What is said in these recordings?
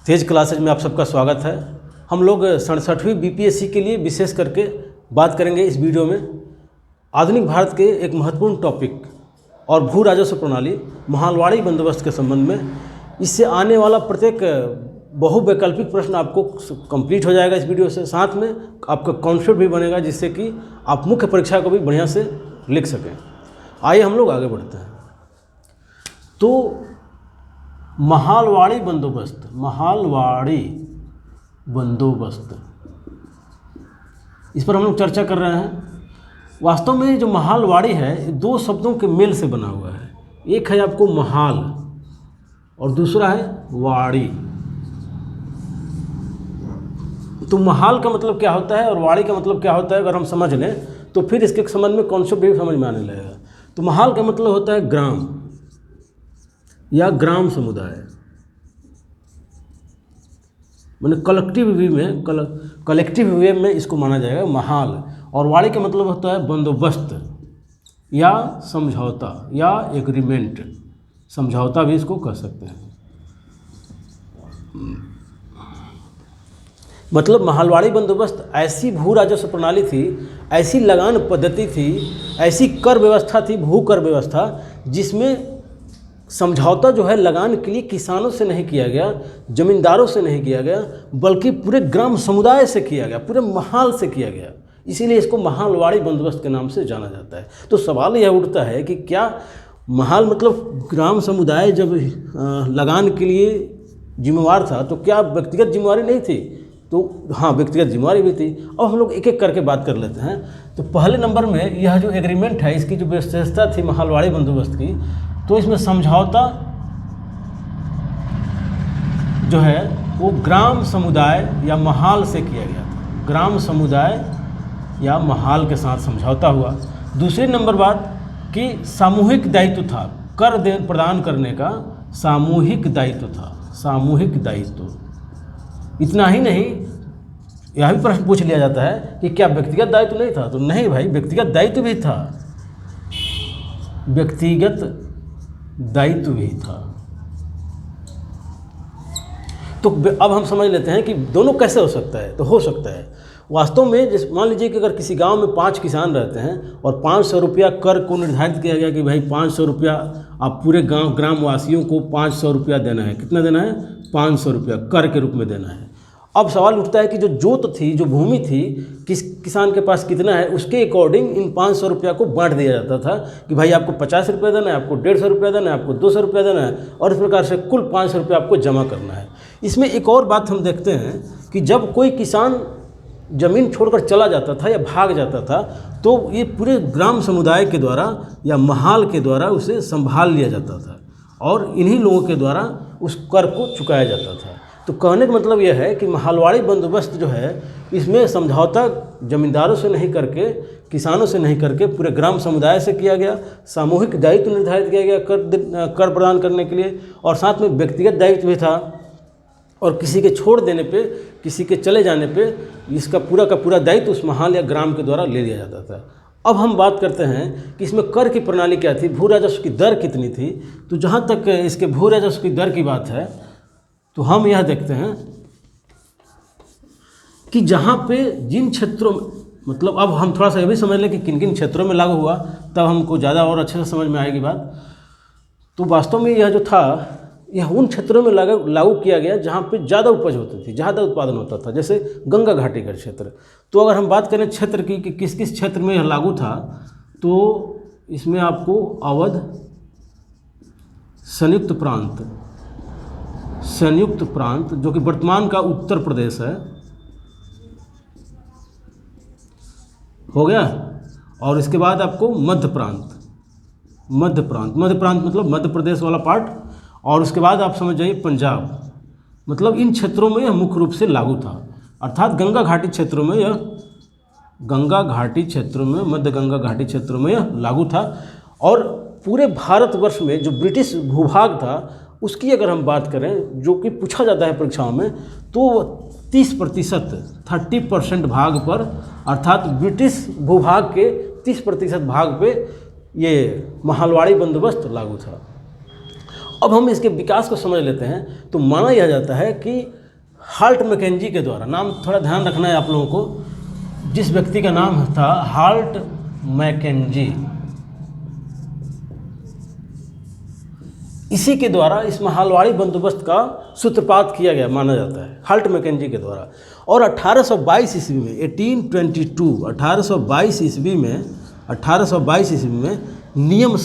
तेज classes में आप सबका स्वागत है। हम लोग 67वीं बीपीएससी के लिए विशेष करके बात करेंगे इस वीडियो में आधुनिक भारत के एक महत्वपूर्ण टॉपिक और भू राजस्व प्रणाली महालवाड़ी बंदोबस्त के संबंध में। इससे आने वाला प्रत्येक बहुवैकल्पिक प्रश्न आपको कंप्लीट हो जाएगा इस वीडियो से, साथ में आपका कॉन्सेप्ट भी बनेगा जिससे कि आप मुख्य परीक्षा को भी बढ़िया से लिख सकें। आइए हम लोग आगे बढ़ते हैं। तो महालवाड़ी बंदोबस्त इस पर हम लोग चर्चा कर रहे हैं। वास्तव में जो महालवाड़ी है दो शब्दों के मेल से बना हुआ है। एक है आपको महाल और दूसरा है वाड़ी। तो महाल का मतलब क्या होता है और वाड़ी का मतलब क्या होता है अगर हम समझ लें तो फिर इसके संबंध में कॉन्सेप्ट भी समझ में आने लगेगा। तो महाल का मतलब होता है ग्राम या ग्राम समुदाय, मैंने कलेक्टिव वे में इसको माना जाएगा महाल। और वाड़ी का मतलब होता है बंदोबस्त या समझौता या एग्रीमेंट, समझौता भी इसको कह सकते हैं। मतलब महालवाड़ी बंदोबस्त ऐसी भू राजस्व प्रणाली थी, ऐसी लगान पद्धति थी, ऐसी कर व्यवस्था थी, भू कर व्यवस्था, जिसमें समझौता जो है लगान के लिए किसानों से नहीं किया गया, जमींदारों से नहीं किया गया, बल्कि पूरे ग्राम समुदाय से किया गया, पूरे महाल से किया गया। इसीलिए इसको महालवाड़ी बंदोबस्त के नाम से जाना जाता है। तो सवाल यह उठता है कि क्या महाल मतलब ग्राम समुदाय जब लगान के लिए जिम्मेवार था तो क्या व्यक्तिगत जिम्मेवारी नहीं थी? तो हाँ, व्यक्तिगत जिम्मेवारी भी थी। अब हम लोग एक एक करके बात कर लेते हैं। तो पहले नंबर में यह जो एग्रीमेंट है, इसकी जो विशेषता थी महालवाड़ी बंदोबस्त की, तो इसमें समझौता जो है वो ग्राम समुदाय या महाल से किया गया था। ग्राम समुदाय या महाल के साथ समझौता हुआ। दूसरी नंबर बात कि सामूहिक दायित्व था, कर प्रदान करने का सामूहिक दायित्व था, सामूहिक दायित्व। इतना ही नहीं, यह भी प्रश्न पूछ लिया जाता है कि क्या व्यक्तिगत दायित्व नहीं था? तो नहीं भाई, व्यक्तिगत दायित्व भी था, व्यक्तिगत दायित्व भी था। तो अब हम समझ लेते हैं कि दोनों कैसे हो सकता है। तो हो सकता है वास्तव में, जैसे मान लीजिए कि अगर किसी गांव में 5 किसान रहते हैं और 500 रुपया कर को निर्धारित किया गया कि भाई 500 रुपया आप पूरे ग्रामवासियों को 500 रुपया देना है। कितना देना है? 500 रुपया कर के रूप में देना है। अब सवाल उठता है कि जो जोत थी, जो भूमि थी, किस किसान के पास कितना है, उसके अकॉर्डिंग इन 500 रुपया को बांट दिया जाता था कि भाई आपको 50 रुपया देना है, आपको 150 रुपया देना है, आपको 200 रुपया देना है, और इस प्रकार से कुल 500 रुपया आपको जमा करना है। इसमें एक और बात हम देखते हैं कि जब कोई किसान ज़मीन छोड़कर चला जाता था या भाग जाता था तो ये पूरे ग्राम समुदाय के द्वारा या महाल के द्वारा उसे संभाल लिया जाता था और इन्हीं लोगों के द्वारा उस कर को चुकाया जाता था। तो कहने का मतलब यह है कि महालवाड़ी बंदोबस्त जो है इसमें समझौता जमींदारों से नहीं करके, किसानों से नहीं करके, पूरे ग्राम समुदाय से किया गया। सामूहिक दायित्व निर्धारित किया गया कर प्रदान करने के लिए, और साथ में व्यक्तिगत दायित्व भी था। और किसी के छोड़ देने पे, किसी के चले जाने पे इसका पूरा का पूरा दायित्व उस महाल या ग्राम के द्वारा ले लिया जाता था। अब हम बात करते हैं कि इसमें कर की प्रणाली क्या थी, भू राजस्व की दर कितनी थी। तो जहाँ तक इसके भू राजस्व की दर की बात है तो हम यह देखते हैं कि जहाँ पे जिन क्षेत्रों में, मतलब अब हम थोड़ा सा ये भी समझ लें कि किन किन क्षेत्रों में लागू हुआ, तब हमको ज़्यादा और अच्छे से समझ में आएगी बात। तो वास्तव में यह जो था यह उन क्षेत्रों में लागू किया गया जहाँ पे ज़्यादा उपज होती थी, ज़्यादा उत्पादन होता था, जैसे गंगा घाटी का क्षेत्र। तो अगर हम बात करें क्षेत्र की कि किस किस क्षेत्र में यह लागू था, तो इसमें आपको अवध, संयुक्त प्रांत जो कि वर्तमान का उत्तर प्रदेश है, हो गया। और इसके बाद आपको मध्य प्रांत मतलब मध्य प्रदेश वाला पार्ट, और उसके बाद आप समझ जाइए पंजाब। मतलब इन क्षेत्रों में यह मुख्य रूप से लागू था। अर्थात गंगा घाटी क्षेत्रों में, मध्य गंगा घाटी क्षेत्रों में यह लागू था। और पूरे भारतवर्ष में जो ब्रिटिश भूभाग था उसकी अगर हम बात करें, जो कि पूछा जाता है परीक्षाओं में, तो 30% भाग पर, अर्थात ब्रिटिश भूभाग के 30% भाग पे ये महालवाड़ी बंदोबस्त लागू था। अब हम इसके विकास को समझ लेते हैं तो माना यह जाता है कि हाल्ट मैकेंजी के द्वारा, नाम थोड़ा ध्यान रखना है आप लोगों को, जिस व्यक्ति का नाम था हाल्ट मैकेंजी, इसी के द्वारा इस महलवाड़ी बंदोबस्त का सूत्रपात किया गया माना जाता है, हाल्ट मैकेंजी के द्वारा। और 1822 ईस्वी में 1822 ईस्वी में नियम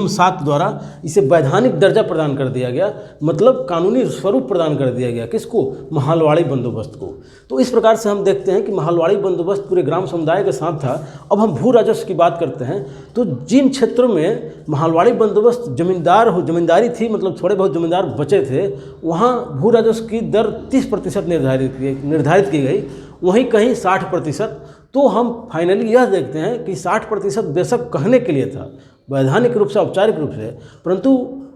7 द्वारा इसे वैधानिक दर्जा प्रदान कर दिया गया, मतलब कानूनी स्वरूप प्रदान कर दिया गया। किसको? महलवाड़ी बंदोबस्त को। तो इस प्रकार से हम देखते हैं कि महलवाड़ी बंदोबस्त पूरे ग्राम समुदाय के साथ था। अब हम भू राजस्व की बात करते हैं तो जिन क्षेत्रों में महलवाड़ी बंदोबस्त जमींदारी थी, मतलब थोड़े बहुत जमींदार बचे थे, वहाँ भू राजस्व की दर 30% निर्धारित की गई, वहीं कहीं 60%। तो हम फाइनली यह देखते हैं कि 60% बेशक कहने के लिए था, वैधानिक रूप से, औपचारिक रूप से, परंतु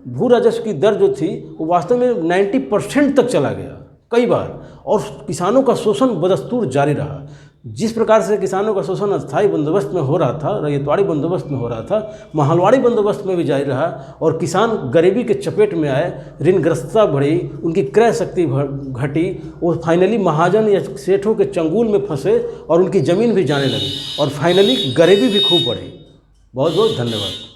भू राजस्व की दर जो थी वो वास्तव में 90% तक चला गया कई बार, और किसानों का शोषण बदस्तूर जारी रहा। जिस प्रकार से किसानों का शोषण अस्थायी बंदोबस्त में हो रहा था, रैयतवाड़ी बंदोबस्त में हो रहा था, महलवाड़ी बंदोबस्त में भी जारी रहा, और किसान गरीबी के चपेट में आए, ऋणग्रस्तता बढ़ी, उनकी क्रय शक्ति घटी, वो फाइनली महाजन या सेठों के चंगुल में फंसे और उनकी ज़मीन भी जाने लगी, और फाइनली गरीबी भी खूब बढ़ी। बहुत बहुत धन्यवाद।